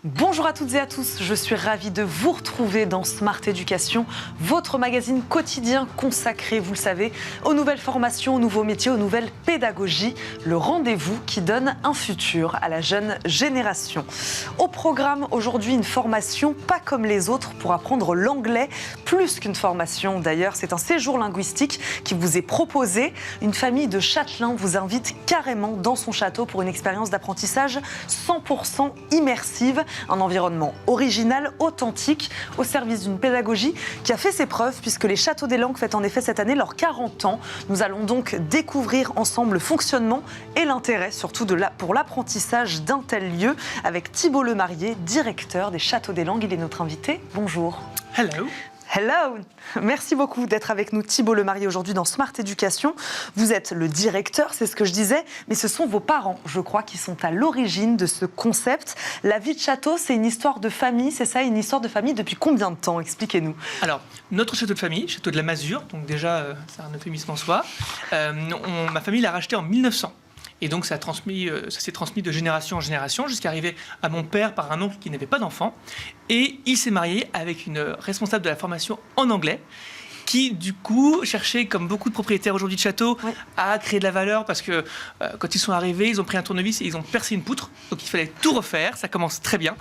Bonjour à toutes et à tous, je suis ravie de vous retrouver dans Smart Education, votre magazine quotidien consacré, vous le savez, aux nouvelles formations, aux nouveaux métiers, aux nouvelles pédagogies, le rendez-vous qui donne un futur à la jeune génération. Au programme aujourd'hui, une formation pas comme les autres pour apprendre l'anglais, plus qu'une formation d'ailleurs, c'est un séjour linguistique qui vous est proposé. Une famille de Châtelain vous invite carrément dans son château pour une expérience d'apprentissage 100% immersive. Un environnement original, authentique, au service d'une pédagogie qui a fait ses preuves puisque les Châteaux des Langues fêtent en effet cette année leurs 40 ans. Nous allons donc découvrir ensemble le fonctionnement et l'intérêt surtout pour l'apprentissage d'un tel lieu avec Thibault Lemarié, directeur des Châteaux des Langues. Il est notre invité. Bonjour. Hello. Hello. Merci beaucoup d'être avec nous, Thibault Lemarié, aujourd'hui dans Smart Education. Vous êtes le directeur, c'est ce que je disais, mais ce sont vos parents, je crois, qui sont à l'origine de ce concept. La vie de château, c'est une histoire de famille, c'est ça, une histoire de famille depuis combien de temps? Expliquez-nous. Alors, notre château de famille, château de la Masure, donc déjà, c'est un euphémisme en soi, ma famille l'a racheté en 1900. Et donc, ça s'est transmis de génération en génération jusqu'à arriver à mon père par un oncle qui n'avait pas d'enfant. Et il s'est marié avec une responsable de la formation en anglais qui, du coup, cherchait, comme beaucoup de propriétaires aujourd'hui de châteaux, à créer de la valeur parce que quand ils sont arrivés, ils ont pris un tournevis et ils ont percé une poutre. Donc, il fallait tout refaire. Ça commence très bien.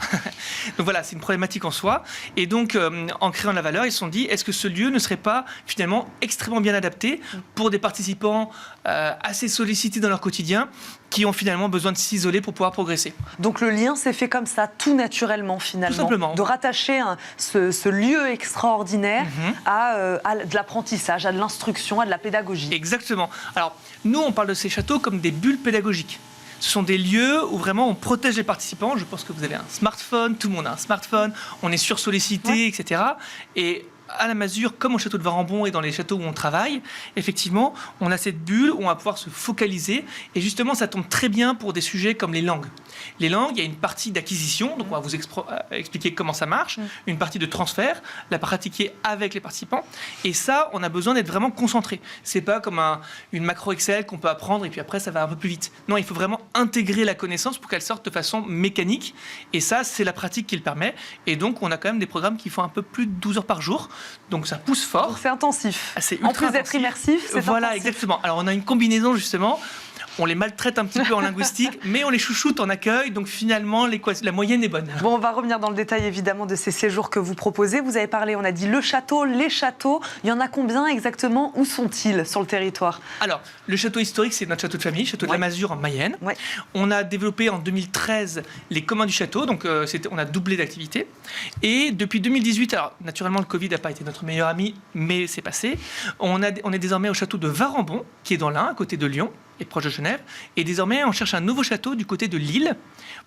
Donc, voilà, c'est une problématique en soi. Et donc, en créant de la valeur, ils se sont dit, est-ce que ce lieu ne serait pas, finalement, extrêmement bien adapté pour des participants assez sollicités dans leur quotidien qui ont finalement besoin de s'isoler pour pouvoir progresser. Donc le lien s'est fait comme ça, tout naturellement finalement. Tout simplement. De rattacher ce lieu extraordinaire à de l'apprentissage, à de l'instruction, à de la pédagogie. Exactement. Alors, nous, on parle de ces châteaux comme des bulles pédagogiques. Ce sont des lieux où vraiment on protège les participants. Je pense que vous avez un smartphone, tout le monde a un smartphone, on est sursollicité, etc. Et à la Masure, comme au château de Varambon et dans les châteaux où on travaille, effectivement, on a cette bulle où on va pouvoir se focaliser. Et justement, ça tombe très bien pour des sujets comme les langues. Les langues, il y a une partie d'acquisition, donc on va vous expliquer comment ça marche, une partie de transfert, la pratiquer avec les participants. Et ça, on a besoin d'être vraiment concentré. C'est pas comme une macro Excel qu'on peut apprendre et puis après, ça va un peu plus vite. Non, il faut vraiment intégrer la connaissance pour qu'elle sorte de façon mécanique. Et ça, c'est la pratique qui le permet. Et donc, on a quand même des programmes qui font un peu plus de 12 heures par jour. Donc ça pousse fort. Donc c'est intensif. C'est en plus d'être immersif, c'est voilà, intensif. Exactement. Alors on a une combinaison justement. On les maltraite un petit peu en linguistique, mais on les chouchoute en accueil. Donc finalement, la moyenne est bonne. Bon, on va revenir dans le détail évidemment de ces séjours que vous proposez. Vous avez parlé, on a dit le château, les châteaux. Il y en a combien exactement? Où sont-ils sur le territoire? Alors, le château historique, c'est notre château de famille, château de la Masure en Mayenne. On a développé en 2013 les communs du château, donc on a doublé d'activité. Et depuis 2018, alors naturellement le Covid n'a pas été notre meilleur ami, mais c'est passé. On est désormais au château de Varambon, qui est dans l'Ain, à côté de Lyon et proche de Genève. Et désormais, on cherche un nouveau château du côté de Lille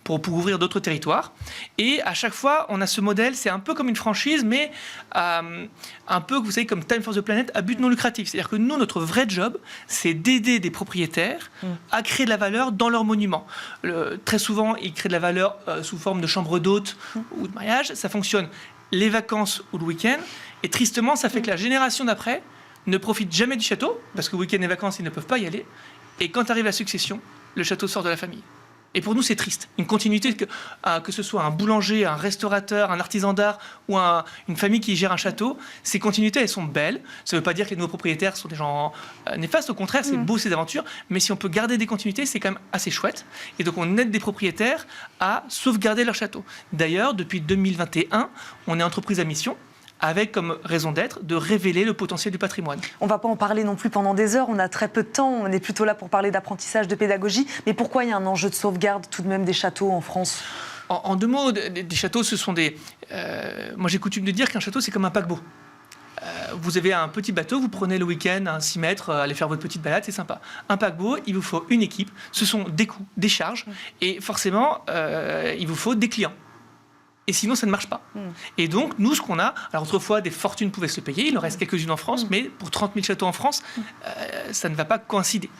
pour ouvrir d'autres territoires. Et à chaque fois, on a ce modèle, c'est un peu comme une franchise, mais un peu, vous savez, comme Time for the Planet, à but non lucratif. C'est-à-dire que nous, notre vrai job, c'est d'aider des propriétaires à créer de la valeur dans leurs monuments. Très souvent, ils créent de la valeur sous forme de chambre d'hôtes ou de mariage. Ça fonctionne les vacances ou le week-end. Et tristement, ça fait que la génération d'après ne profite jamais du château, parce que week-end et vacances, ils ne peuvent pas y aller. Et quand arrive la succession, le château sort de la famille. Et pour nous, c'est triste. Une continuité, que ce soit un boulanger, un restaurateur, un artisan d'art ou une famille qui gère un château, ces continuités, elles sont belles. Ça ne veut pas dire que les nouveaux propriétaires sont des gens néfastes. Au contraire, c'est beau ces aventures. Mais si on peut garder des continuités, c'est quand même assez chouette. Et donc, on aide des propriétaires à sauvegarder leur château. D'ailleurs, depuis 2021, on est entreprise à mission, avec comme raison d'être de révéler le potentiel du patrimoine. On ne va pas en parler non plus pendant des heures, on a très peu de temps, on est plutôt là pour parler d'apprentissage, de pédagogie. Mais pourquoi il y a un enjeu de sauvegarde tout de même des châteaux en France? En deux mots, des châteaux, ce sont des... moi j'ai coutume de dire qu'un château, c'est comme un paquebot. Vous avez un petit bateau, vous prenez le week-end, un 6 mètres, allez faire votre petite balade, c'est sympa. Un paquebot, il vous faut une équipe, ce sont des coûts, des charges, et forcément, il vous faut des clients. Et sinon, ça ne marche pas. Et donc, nous, ce qu'on a... Alors, autrefois, des fortunes pouvaient se payer. Il en reste quelques-unes en France. Mais pour 30 000 châteaux en France, ça ne va pas coïncider.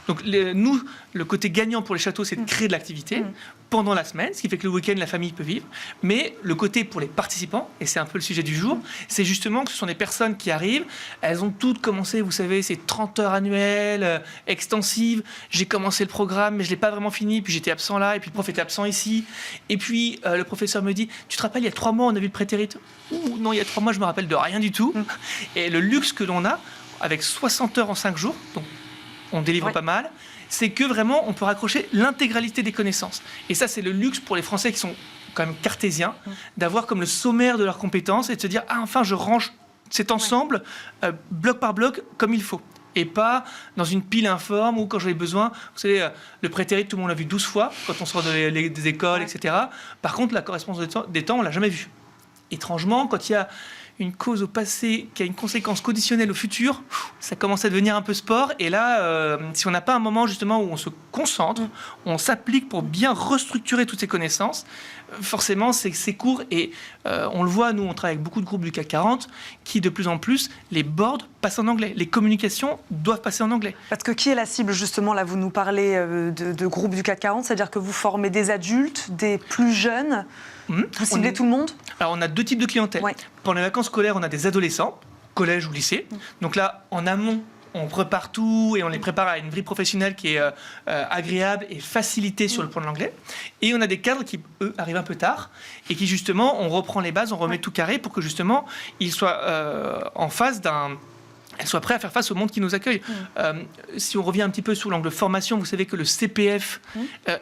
Donc nous, le côté gagnant pour les châteaux, c'est de créer de l'activité pendant la semaine, ce qui fait que le week-end, la famille peut vivre. Mais le côté pour les participants, et c'est un peu le sujet du jour, c'est justement que ce sont des personnes qui arrivent, elles ont toutes commencé, vous savez, ces 30 heures annuelles, extensives. J'ai commencé le programme, mais je ne l'ai pas vraiment fini, puis j'étais absent là, et puis le prof était absent ici. Et puis le professeur me dit, tu te rappelles, il y a 3 mois, on a vu le prétérite. Ouh, non, il y a 3 mois, je me rappelle de rien du tout. Et le luxe que l'on a, avec 60 heures en 5 jours, donc on délivre pas mal, c'est que vraiment, on peut raccrocher l'intégralité des connaissances. Et ça, c'est le luxe pour les Français qui sont quand même cartésiens, d'avoir comme le sommaire de leurs compétences et de se dire, ah, enfin, je range cet ensemble, bloc par bloc, comme il faut. Et pas dans une pile informe où, quand j'en ai besoin, vous savez, le prétérit, tout le monde l'a vu 12 fois, quand on sort des écoles, etc. Par contre, la correspondance des temps, on ne l'a jamais vue. Étrangement, quand il y a une cause au passé qui a une conséquence conditionnelle au futur, ça commence à devenir un peu sport. Et là, si on n'a pas un moment justement où on se concentre, où on s'applique pour bien restructurer toutes ces connaissances, forcément, c'est court. Et on le voit, nous, on travaille avec beaucoup de groupes du CAC 40 qui, de plus en plus, les boards passent en anglais. Les communications doivent passer en anglais. Parce que qui est la cible, justement? Là, vous nous parlez de groupes du CAC 40, c'est-à-dire que vous formez des adultes, des plus jeunes. Vous ciblez tout le monde? Alors, on a 2 types de clientèle. Pendant les vacances scolaires, on a des adolescents, collège ou lycée. Donc là, en amont, on prépare tout et on les prépare à une vie professionnelle qui est agréable et facilitée sur le plan de l'anglais. Et on a des cadres qui, eux, arrivent un peu tard et qui, justement, on reprend les bases, on remet tout carré pour que, justement, ils soient en phase elles soient prêtes à faire face au monde qui nous accueille. Si on revient un petit peu sur l'angle formation, vous savez que le CPF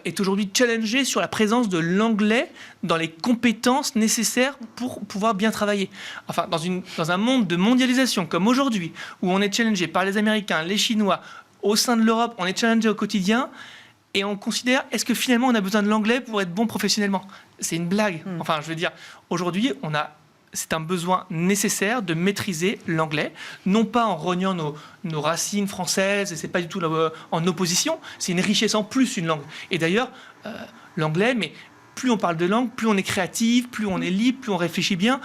est aujourd'hui challengé sur la présence de l'anglais dans les compétences nécessaires pour pouvoir bien travailler. Enfin, dans un monde de mondialisation comme aujourd'hui, où on est challengé par les Américains, les Chinois, au sein de l'Europe, on est challengé au quotidien, et on considère, est-ce que finalement on a besoin de l'anglais pour être bon professionnellement? C'est une blague. Enfin, je veux dire, aujourd'hui, c'est un besoin nécessaire de maîtriser l'anglais, non pas en rognant nos racines françaises, et c'est pas du tout en opposition, c'est une richesse en plus, une langue. Et d'ailleurs, l'anglais, mais plus on parle de langue, plus on est créatif, plus on est libre, plus on réfléchit bien,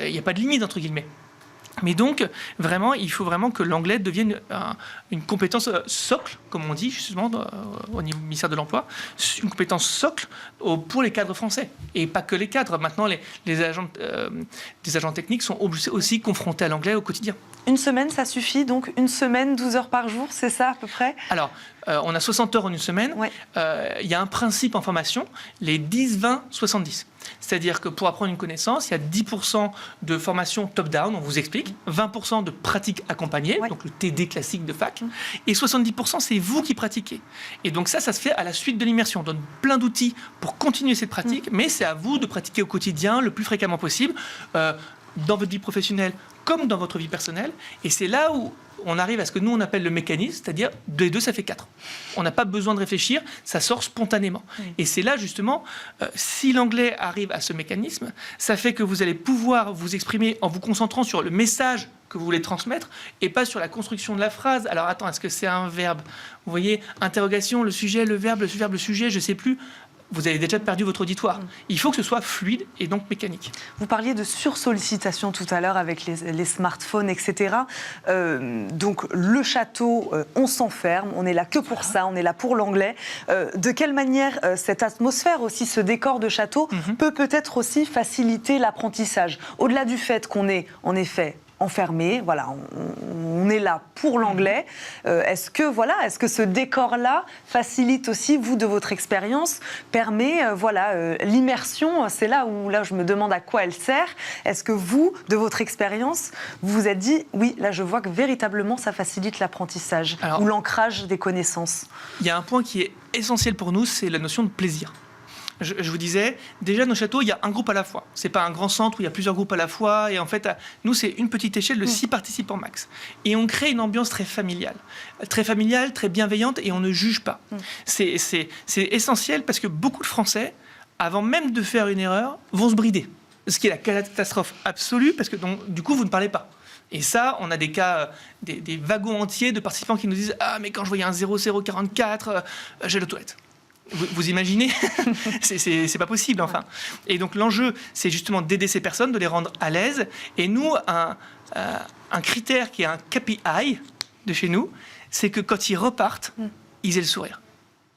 il n'y a pas de limite, entre guillemets. Mais donc, vraiment, il faut vraiment que l'anglais devienne une compétence socle, comme on dit justement au niveau du ministère de l'Emploi, une compétence socle pour les cadres français. Et pas que les cadres. Maintenant, les agents techniques sont aussi confrontés à l'anglais au quotidien. Une semaine, ça suffit? Donc, une semaine, 12 heures par jour, c'est ça à peu près? Alors, on a 60 heures en une semaine. Il y a un principe en formation, les 10, 20, 70. C'est-à-dire que pour apprendre une connaissance, il y a 10% de formation top-down, on vous explique, 20% de pratique accompagnée, donc le TD classique de fac, et 70% c'est vous qui pratiquez. Et donc ça se fait à la suite de l'immersion. On donne plein d'outils pour continuer cette pratique, mais c'est à vous de pratiquer au quotidien, le plus fréquemment possible, dans votre vie professionnelle comme dans votre vie personnelle. Et c'est là où on arrive à ce que nous on appelle le mécanisme, c'est-à-dire 2 et 2 ça fait 4. On n'a pas besoin de réfléchir, ça sort spontanément. Et c'est là justement, si l'anglais arrive à ce mécanisme, ça fait que vous allez pouvoir vous exprimer en vous concentrant sur le message que vous voulez transmettre et pas sur la construction de la phrase. Alors attends, est-ce que c'est un verbe? Vous voyez, interrogation, le sujet, le verbe, le sujet, je ne sais plus. Vous avez déjà perdu votre auditoire. Il faut que ce soit fluide et donc mécanique. Vous parliez de sursollicitation tout à l'heure avec les smartphones, etc. Donc le château, on s'enferme, on est là que pour ça, on est là pour l'anglais. De quelle manière cette atmosphère aussi, ce décor de château, peut peut-être aussi faciliter l'apprentissage? Au-delà du fait qu'on est en effet enfermé, voilà, on est là pour l'anglais. Est-ce que ce décor-là facilite aussi, vous, de votre expérience, permet, l'immersion? C'est là où je me demande à quoi elle sert. Est-ce que vous, de votre expérience, vous vous êtes dit, oui, là, je vois que véritablement, ça facilite l'apprentissage ou l'ancrage des connaissances? Il y a un point qui est essentiel pour nous, c'est la notion de plaisir. Je vous disais, déjà, nos châteaux, il y a un groupe à la fois. Ce n'est pas un grand centre où il y a plusieurs groupes à la fois. Et en fait, nous, c'est une petite échelle de 6 participants max. Et on crée une ambiance très familiale, très bienveillante, et on ne juge pas. C'est essentiel parce que beaucoup de Français, avant même de faire une erreur, vont se brider. Ce qui est la catastrophe absolue, parce que donc, du coup, vous ne parlez pas. Et ça, on a des cas, des wagons entiers de participants qui nous disent « Ah, mais quand je voyais un 0044, j'ai le toilette ». Vous imaginez? C'est pas possible, enfin. Et donc l'enjeu, c'est justement d'aider ces personnes, de les rendre à l'aise. Et nous, un critère qui est un KPI, de chez nous, c'est que quand ils repartent, ils aient le sourire.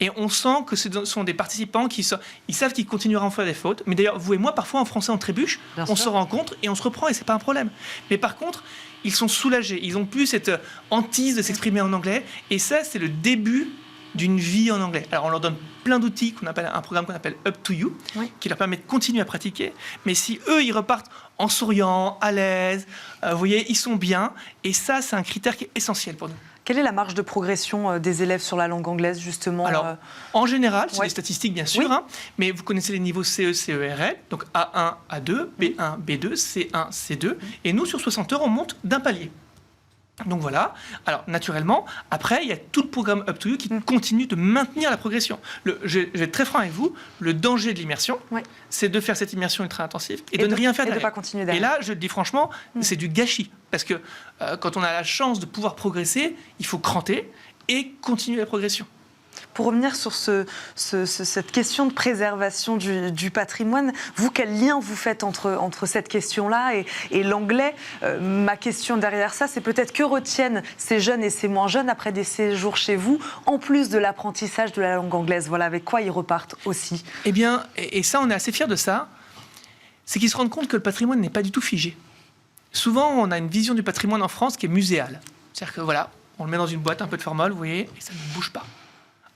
Et on sent que ce sont des participants ils savent qu'ils continueront à faire des fautes. Mais d'ailleurs, vous et moi, parfois en français, on trébuche, on se rencontre et on se reprend et c'est pas un problème. Mais par contre, ils sont soulagés. Ils ont plus cette hantise de s'exprimer en anglais. Et ça, c'est le début d'une vie en anglais. Alors, on leur donne plein d'outils, un programme qu'on appelle Up to You, qui leur permet de continuer à pratiquer. Mais si eux, ils repartent en souriant, à l'aise, vous voyez, ils sont bien. Et ça, c'est un critère qui est essentiel pour nous. Quelle est la marge de progression des élèves sur la langue anglaise, justement? Alors, en général, c'est des statistiques, bien sûr, mais vous connaissez les niveaux CE, CERL, donc A1, A2, B1, B2, C1, C2, et nous, sur 60 heures, on monte d'un palier. Donc voilà. Alors, naturellement, après, il y a tout le programme Up to You qui continue de maintenir la progression. Je vais être très franc avec vous, le danger de l'immersion, c'est de faire cette immersion ultra intensive et de ne rien faire derrière. Et de pas continuer derrière. Et là, je te dis franchement, c'est du gâchis. Parce que quand on a la chance de pouvoir progresser, il faut cranter et continuer la progression. Pour revenir sur cette question de préservation du patrimoine, vous, quel lien vous faites entre cette question-là et l'anglais? Ma question derrière ça, c'est peut-être que retiennent ces jeunes et ces moins jeunes après des séjours chez vous, en plus de l'apprentissage de la langue anglaise. Voilà, avec quoi ils repartent aussi? Eh bien, et ça, on est assez fiers de ça, c'est qu'ils se rendent compte que le patrimoine n'est pas du tout figé. Souvent, on a une vision du patrimoine en France qui est muséale. C'est-à-dire que voilà, on le met dans une boîte un peu de formol, vous voyez, et ça ne bouge pas.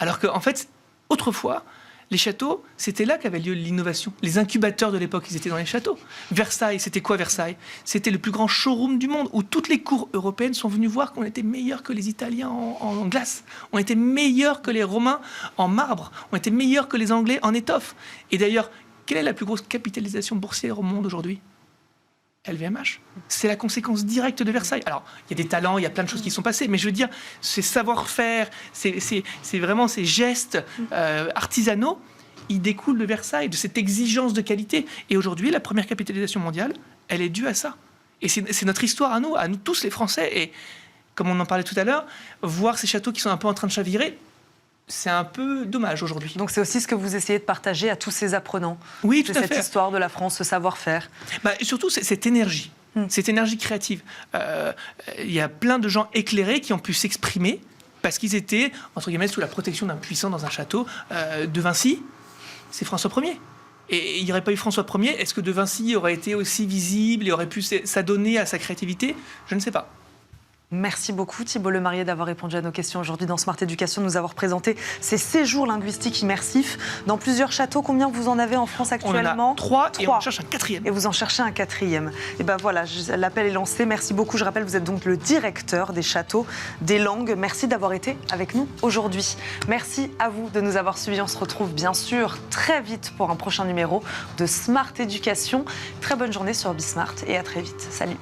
Alors qu'en fait, autrefois, les châteaux, c'était là qu'avait lieu l'innovation. Les incubateurs de l'époque, ils étaient dans les châteaux. Versailles, c'était quoi Versailles? C'était le plus grand showroom du monde où toutes les cours européennes sont venues voir qu'on était meilleurs que les Italiens en glace. On était meilleurs que les Romains en marbre. On était meilleurs que les Anglais en étoffe. Et d'ailleurs, quelle est la plus grosse capitalisation boursière au monde aujourd'hui? LVMH. C'est la conséquence directe de Versailles. Alors, il y a des talents, il y a plein de choses qui sont passées, mais je veux dire, ces savoir-faire, c'est vraiment ces gestes artisanaux, ils découlent de Versailles, de cette exigence de qualité. Et aujourd'hui, la première capitalisation mondiale, elle est due à ça. Et c'est notre histoire à nous tous les Français. Et comme on en parlait tout à l'heure, voir ces châteaux qui sont un peu en train de chavirer, c'est un peu dommage aujourd'hui. Donc c'est aussi ce que vous essayez de partager à tous ces apprenants. Oui, tout à fait. Cette histoire de la France, ce savoir-faire. Et surtout, cette énergie. Cette énergie créative. Il y a plein de gens éclairés qui ont pu s'exprimer parce qu'ils étaient, entre guillemets, sous la protection d'un puissant dans un château. De Vinci, c'est François Ier. Et il n'y aurait pas eu François Ier, est-ce que De Vinci aurait été aussi visible et aurait pu s'adonner à sa créativité? Je ne sais pas. Merci beaucoup Thibault Lemarié d'avoir répondu à nos questions aujourd'hui dans Smart Education, nous avoir présenté ces séjours linguistiques immersifs dans plusieurs châteaux. Combien vous en avez en France actuellement? On en a 3 et on en cherche un 4e. Et vous en cherchez un 4e. Et ben voilà, l'appel est lancé. Merci beaucoup. Je rappelle, vous êtes donc le directeur des châteaux des langues. Merci d'avoir été avec nous aujourd'hui. Merci à vous de nous avoir suivis. On se retrouve bien sûr très vite pour un prochain numéro de Smart Education. Très bonne journée sur Bismart et à très vite. Salut.